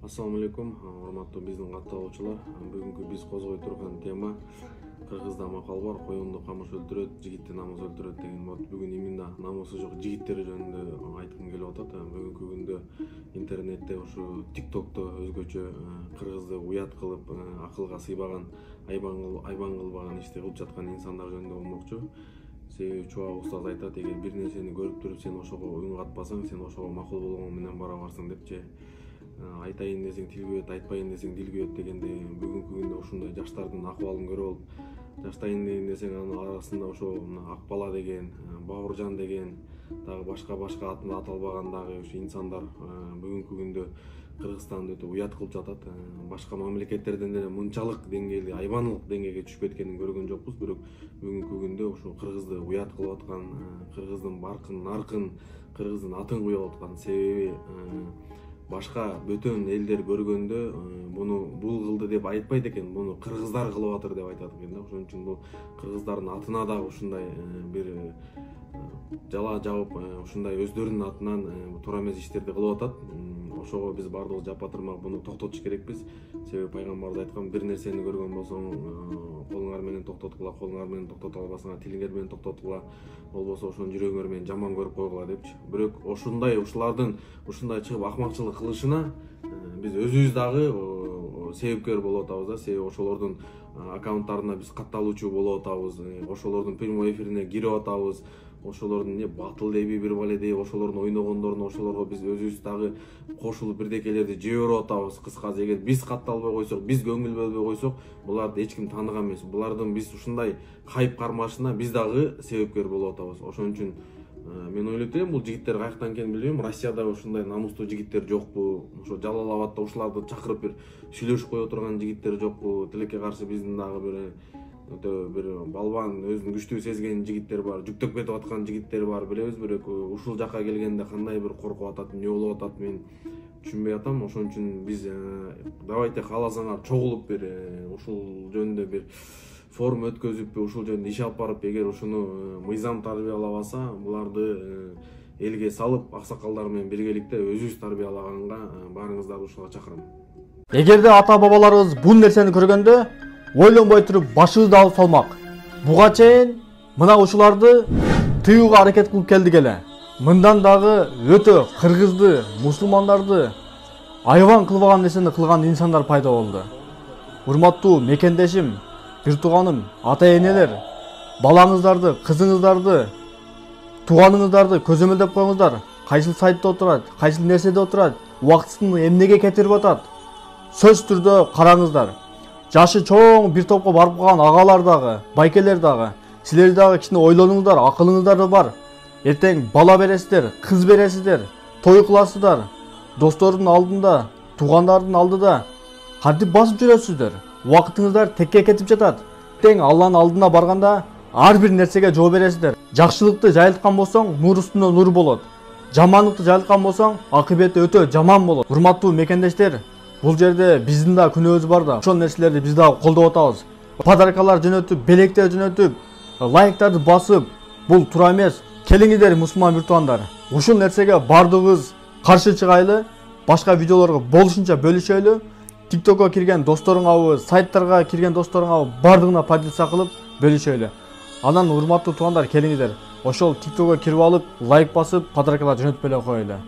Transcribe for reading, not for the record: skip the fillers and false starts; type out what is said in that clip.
Assalamu alaikum, урматтуу биздин катталуучулар. Бүгүнкү биз козгой турган тема Кыргызда макал бар, коюнду камыш өлтүрөт, жигитти намаз өлтүрөт деген болот. Бүгүн именно намысы жок жигиттер жөнүндө айткым келип атат. Бүгүнкү күндө интернетте, ушу TikTokто өзгөчө кыргызды уят кылып, акылга сыйбаган, айбан кылбаган ишти кылып жаткан инсандар жөнүндө болмокчу. Себеби Чуа устаз айтат, эгер бир нерсени көрүп туруп сен ошого уюн катпасаң, сен ошого макул болгон менен бара барсың депчи. Айтайын десең тил күйөт, айтпайын десең дил күйөт дегенде бүгүнкү күндө ушундай жаштардын акыбалын көрүп алып, жаштайын десең анын арасында ошо Акбала деген, Бауыржан деген, дагы башка атын аталбаган дагы ушу инсандар бүгүнкү күндө Кыргызстанда өтө уят кылып жатат. Башка мамлекеттерден деле мынчалык деңгээлде, айбанлык деңгээлге түшүп кеткенин көргөн жокпуз, бирок бүгүнкү күндө ушу кыргызды уят кылып аткан, кыргыздын баркын, наркын, кыргыздын атын куюп аткан себеби башка бөтөн элдер көргөндө буну бул кылды деп айтпайт экен, буну кыргыздар кылып атыр деп айтат экен да. Ошон үчүн бул кыргыздардын атына дагы ушундай бир жала жабып, ушундай өздөрүнүн атынан туура эмес иштерди кылып атат. Ошого биз бардыгыбыз жапа-тырмак буну токтотуш керекпиз. Себеби пайгамбарыбыз айткан, бир нерсени көргөн болсоң, колуңар менен токтоткула, колуңар менен токтото албасаң, тилиңер менен токтоткула, болбосо ошону жүрөгүңөр менен жаман көрүп койгула депчи. Бирок ушулардын ушундай чыгып акмакчылык кылышына биз өзүбүз дагы себепкер болуп атабыз да. Себеби ошолордун аккаунттарына биз катталуучу болуп атабыз, ошолордун прямой эфирине кирип атабыз, ошолордун батыл деби, бир бале деби, ошолордун ойногондоруна ошолорго биз өзүбүз дагы кошулуп бирдекелерди жей берип атабыз. Кыскасы, эгер биз катталбай койсок, биз көңүл бөлбөй койсок, буларды эч ким тааныган эмес. Булардын биз ушундай хайп кармашына биз дагы себепкер болуп атабыз. Ошон үчүн мен ойлойт элем, бул жигиттер каяктан экенин билбейм. Россияда ушундай намустуу жигиттер жокпу? Ошо Жалал Абадта ушуларды чакырып бир сүйлөшүп кое турган жигиттер жокпу? Тилекке каршы биздин дагы бир балбан, өзүн күчтүү сезген жигиттер бар, жүктөп кетип аткан жигиттер бар, билебиз. Бирок ушул жакка келгенде кандай бир коркуп атат, эмне болуп атат, мен түшүнбөй атам. Ошон үчүн биз давайте кааласаңар чогулуп бир ушул жөнүндө бир форум өткөзүп, ушул жөнүндө иш алып барып, эгер ушуну мыйзам тарбиялабаса, буларды элге салып, аксакалдар менен биргеликте өзүбүз тарбиялаганга баарыңыздарды ушуга чакырам. Эгерде ата бабаларыбыз бул нерсени көргөндө ойлонбой туруп башыбызды алып салмак. Буга чейин мына ушуларды тыюуга аракет кылып келдик эле. Мындан дагы өтө кыргызды, мусулмандарды айбан кылбаган нерсени кылган инсандар пайда болду. Урматтуу мекендешим, бир тууганым, ата-энелер, балаңыздарды, кызыңыздарды, тууганыңыздарды көзөмөлдөп коюңуздар. Кайсыл сайтта отурат, кайсыл нерседе отурат, убактысын эмнеге кетирип атат, сөз түрдө караңыздар. Жашы чоң бир топко барып калган агалар дагы, байкелер дагы, силер дагы кичине ойлонуңуздар, акылыңыздар бар. Эртең бала бересиздер, кыз бересиздер, той кыласыздар, достордун алдында, туугандардын алдыда кантип басып жүрөсүздөр? Убактыңыздар текке кетип жатат. Тең Алланын алдына барганда ар бир нерсеге жооп бересиздер. Жакшылыкты жайылткан болсоң, нур үстүнө нур болот. Жаманлыкты жайылткан болсоң, акыбети өтө жаман болот. Урматтуу мекендештер, бул жерде биздин да күнөөбүз бар да. Ошол нерселерди биз дагы колдоп атабыз. Подаркалар жөнөтүп, белектер жөнөтүп, лайктарды басып, бул туура эмес. Келиңиздер, мусулман бир туугандар. Ушул нерсеге бардыгыбыз каршы чыгайлы, башка видеолорго болушунча бөлүшөлү. TikTokко кирген досторуңарга, сайттарга кирген досторуңарга бардыгына поделиться кылып бөлүшөлү. Анан урматтуу туугандар, келиңиздер, ошол TikTokко кирип алып, лайк басып, подаркалар жөнөтүп эле коелу.